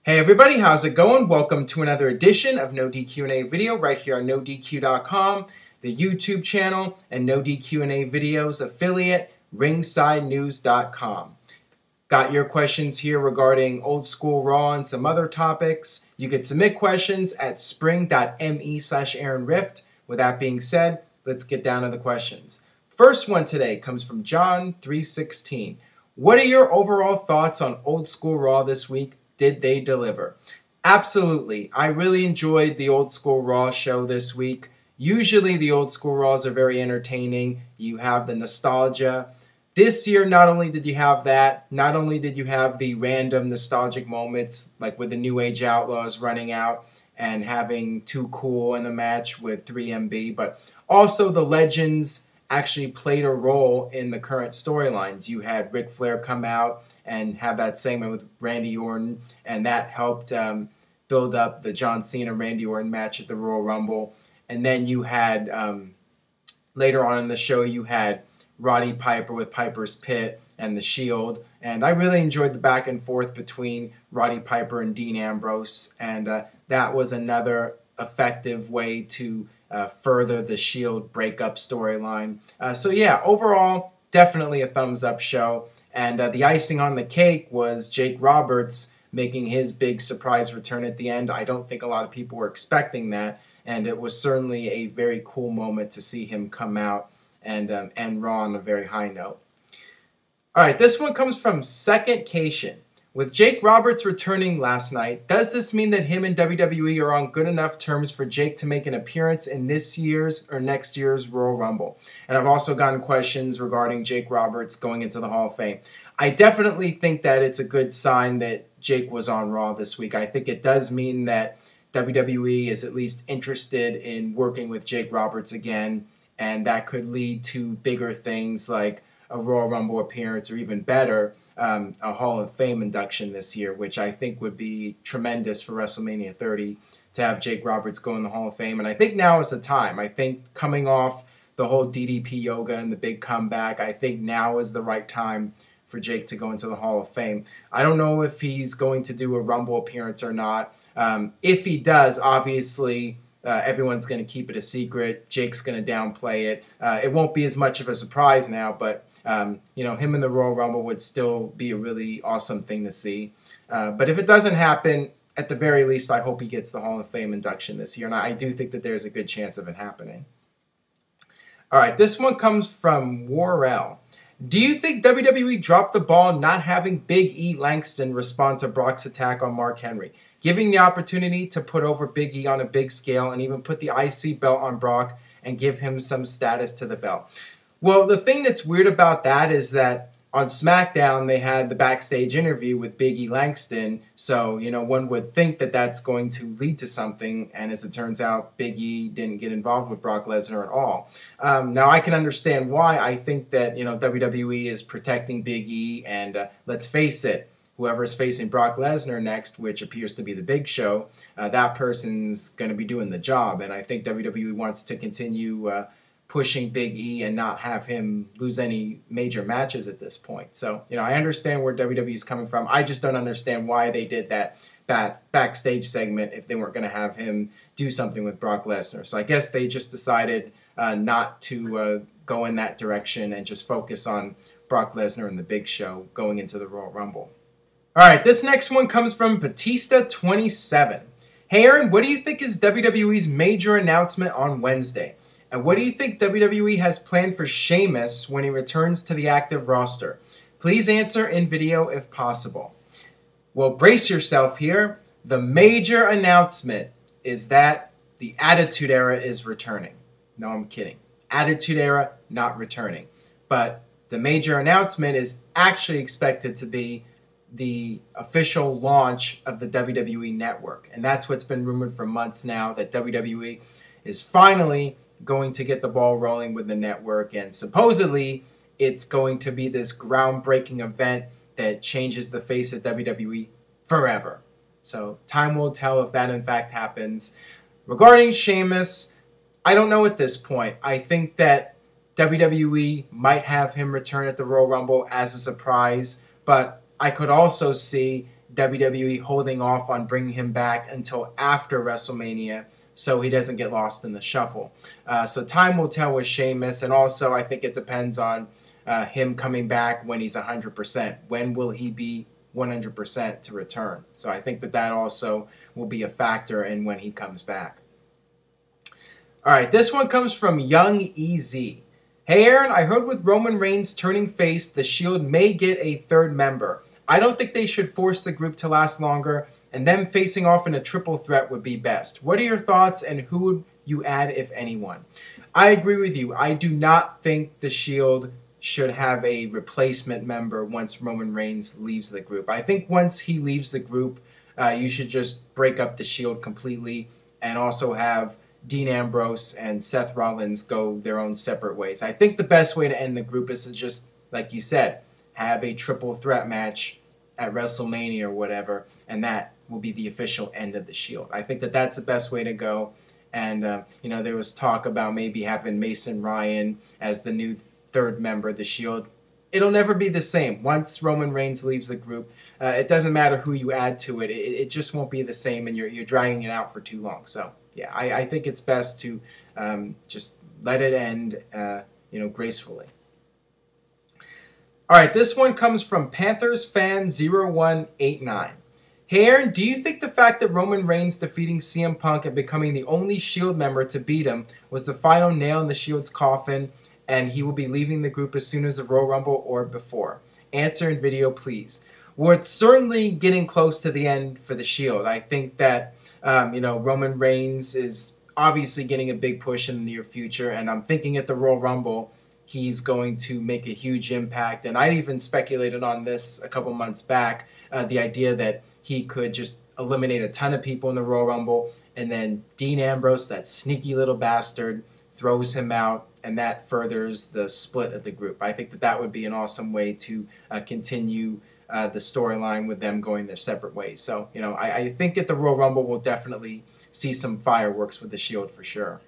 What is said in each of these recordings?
Hey everybody, how's it going? Welcome to another edition of NoDQ&A video right here on NoDQ.com, the YouTube channel, and NoDQ&A videos affiliate, ringsidenews.com. Got your questions here regarding old school Raw and some other topics. You can submit questions at spring.me/AaronRift. With that being said, let's get down to the questions. First one today comes from John316. What are your overall thoughts on old school Raw this week? Did they deliver? Absolutely. I really enjoyed the old school Raw show this week. Usually the old school Raws are very entertaining. You have the nostalgia. This year, not only did you have that, not only did you have the random nostalgic moments, like with the New Age Outlaws running out and having Too Cool in a match with 3MB, but also the legends actually played a role in the current storylines. You had Ric Flair come out and have that segment with Randy Orton, and that helped build up the John Cena-Randy Orton match at the Royal Rumble. And then you had, later on in the show, you had Roddy Piper with Piper's Pit and The Shield. And I really enjoyed the back and forth between Roddy Piper and Dean Ambrose, and that was another effective way to further the Shield breakup storyline. So yeah, overall, definitely a thumbs up show. And the icing on the cake was Jake Roberts making his big surprise return at the end. I don't think a lot of people were expecting that, and it was certainly a very cool moment to see him come out and end Raw on a very high note. All right, this one comes from Second Cation. With Jake Roberts returning last night, does this mean that him and WWE are on good enough terms for Jake to make an appearance in this year's or next year's Royal Rumble? And I've also gotten questions regarding Jake Roberts going into the Hall of Fame. I definitely think that it's a good sign that Jake was on Raw this week. I think it does mean that WWE is at least interested in working with Jake Roberts again, and that could lead to bigger things like a Royal Rumble appearance, or even better, a Hall of Fame induction this year, which I think would be tremendous for WrestleMania 30 to have Jake Roberts go in the Hall of Fame. And I think now is the time. I think coming off the whole DDP yoga and the big comeback, I think now is the right time for Jake to go into the Hall of Fame. I don't know if he's going to do a Rumble appearance or not. If he does, obviously, everyone's going to keep it a secret. Jake's going to downplay it. It won't be as much of a surprise now, but you know, him in the Royal Rumble would still be a really awesome thing to see. But if it doesn't happen, at the very least, I hope he gets the Hall of Fame induction this year. And I do think that there's a good chance of it happening. All right, this one comes from Warrell. Do you think WWE dropped the ball not having Big E Langston respond to Brock's attack on Mark Henry, giving the opportunity to put over Big E on a big scale and even put the IC belt on Brock and give him some status to the belt? Well, the thing that's weird about that is that on SmackDown, they had the backstage interview with Big E Langston, so, you know, one would think that that's going to lead to something, and as it turns out, Big E didn't get involved with Brock Lesnar at all. Now, I can understand why. I think that, you know, WWE is protecting Big E, and let's face it, whoever's facing Brock Lesnar next, which appears to be the Big Show, that person's going to be doing the job, and I think WWE wants to continue pushing Big E and not have him lose any major matches at this point. So, you know, I understand where WWE is coming from. I just don't understand why they did that backstage segment if they weren't going to have him do something with Brock Lesnar. So I guess they just decided not to go in that direction and just focus on Brock Lesnar and the Big Show going into the Royal Rumble. All right, this next one comes from Batista27. Hey, Aaron, what do you think is WWE's major announcement on Wednesday? And what do you think WWE has planned for Sheamus when he returns to the active roster? Please answer in video if possible. Well, brace yourself here. The major announcement is that the Attitude Era is returning. No, I'm kidding. Attitude Era not returning. But the major announcement is actually expected to be the official launch of the WWE Network. And that's what's been rumored for months now, that WWE is finally going to get the ball rolling with the network, and supposedly it's going to be this groundbreaking event that changes the face of WWE forever. So time will tell if that in fact happens. Regarding Sheamus, I don't know at this point. I think that WWE might have him return at the Royal Rumble as a surprise, but I could also see WWE holding off on bringing him back until after WrestleMania so he doesn't get lost in the shuffle. So time will tell with Sheamus, and also I think it depends on him coming back when he's 100%. When will he be 100% to return? So I think that also will be a factor in when he comes back. All right, this one comes from Young EZ. Hey Aaron, I heard with Roman Reigns turning face, the Shield may get a third member. I don't think they should force the group to last longer, and them facing off in a triple threat would be best. What are your thoughts, and who would you add, if anyone? I agree with you. I do not think the Shield should have a replacement member once Roman Reigns leaves the group. I think once he leaves the group, you should just break up the Shield completely and also have Dean Ambrose and Seth Rollins go their own separate ways. I think the best way to end the group is to just, like you said, have a triple threat match at WrestleMania or whatever, and that will be the official end of the Shield. I think that that's the best way to go. And, there was talk about maybe having Mason Ryan as the new third member of the Shield. It'll never be the same. Once Roman Reigns leaves the group, it doesn't matter who you add to it. It just won't be the same, and you're dragging it out for too long. So, yeah, I think it's best to just let it end, gracefully. All right, this one comes from Panthers fan 0189. Hey Aaron, do you think the fact that Roman Reigns defeating CM Punk and becoming the only Shield member to beat him was the final nail in the Shield's coffin, and he will be leaving the group as soon as the Royal Rumble or before? Answer in video, please. Well, it's certainly getting close to the end for the Shield. I think that, Roman Reigns is obviously getting a big push in the near future, and I'm thinking at the Royal Rumble, he's going to make a huge impact. And I'd even speculated on this a couple months back, the idea that he could just eliminate a ton of people in the Royal Rumble, and then Dean Ambrose, that sneaky little bastard, throws him out, and that furthers the split of the group. I think that would be an awesome way to continue the storyline with them going their separate ways. So, I think at the Royal Rumble we'll definitely see some fireworks with the Shield for sure.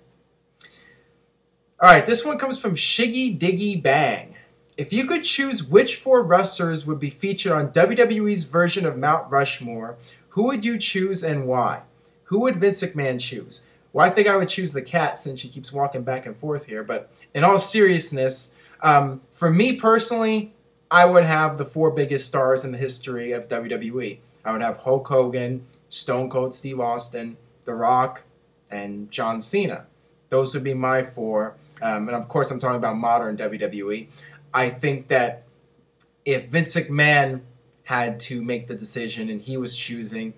All right, this one comes from Shiggy Diggy Bang. If you could choose which 4 wrestlers would be featured on WWE's version of Mount Rushmore, who would you choose and why? Who would Vince McMahon choose? Well, I think I would choose the cat since she keeps walking back and forth here. But in all seriousness, for me personally, I would have the 4 biggest stars in the history of WWE. I would have Hulk Hogan, Stone Cold Steve Austin, The Rock, and John Cena. Those would be my 4. And of course, I'm talking about modern WWE. I think that if Vince McMahon had to make the decision and he was choosing,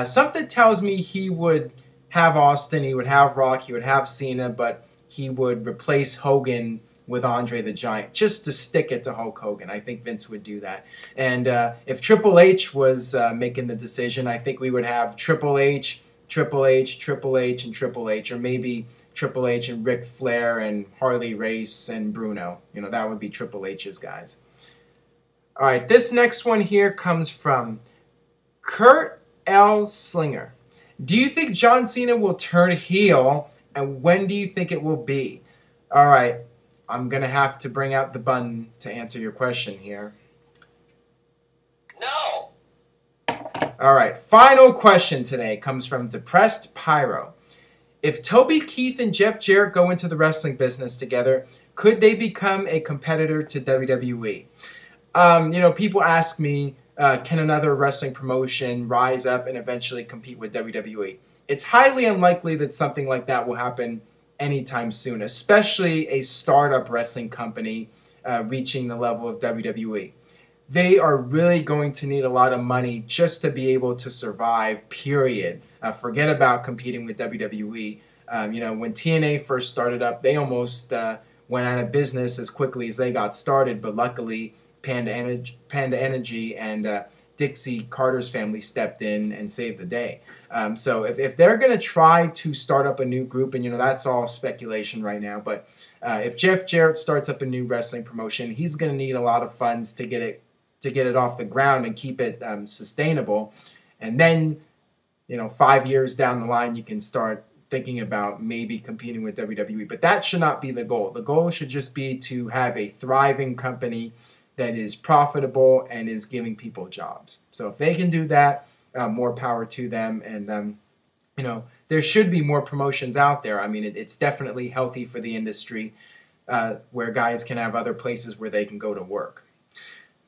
something tells me he would have Austin, he would have Rock, he would have Cena, but he would replace Hogan with Andre the Giant just to stick it to Hulk Hogan. I think Vince would do that. And if Triple H was making the decision, I think we would have Triple H, Triple H, Triple H, and Triple H, or maybe Triple H and Ric Flair and Harley Race and Bruno. That would be Triple H's guys. All right, this next one here comes from Kurt L. Slinger. Do you think John Cena will turn heel, and when do you think it will be? All right, I'm going to have to bring out the button to answer your question here. No! All right, final question today comes from Depressed Pyro. If Toby Keith and Jeff Jarrett go into the wrestling business together, could they become a competitor to WWE? People ask me, can another wrestling promotion rise up and eventually compete with WWE? It's highly unlikely that something like that will happen anytime soon, especially a startup wrestling company reaching the level of WWE. They are really going to need a lot of money just to be able to survive, period. Forget about competing with WWE. When TNA first started up, they almost went out of business as quickly as they got started, but luckily Panda Energy and Dixie Carter's family stepped in and saved the day. So if they're going to try to start up a new group, and that's all speculation right now, but if Jeff Jarrett starts up a new wrestling promotion, he's going to need a lot of funds to get it off the ground and keep it sustainable. And then 5 years down the line, you can start thinking about maybe competing with WWE. But that should not be the goal. The goal should just be to have a thriving company that is profitable and is giving people jobs. So if they can do that, more power to them. And there should be more promotions out there. I mean, it's definitely healthy for the industry, where guys can have other places where they can go to work.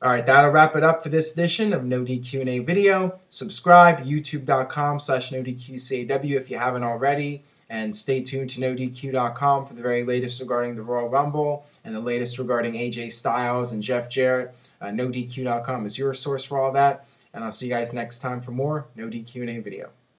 All right, that'll wrap it up for this edition of NoDQ&A video. Subscribe, youtube.com/NoDQ&AV if you haven't already. And stay tuned to NoDQ.com for the very latest regarding the Royal Rumble and the latest regarding AJ Styles and Jeff Jarrett. NoDQ.com is your source for all that. And I'll see you guys next time for more NoDQ&A video.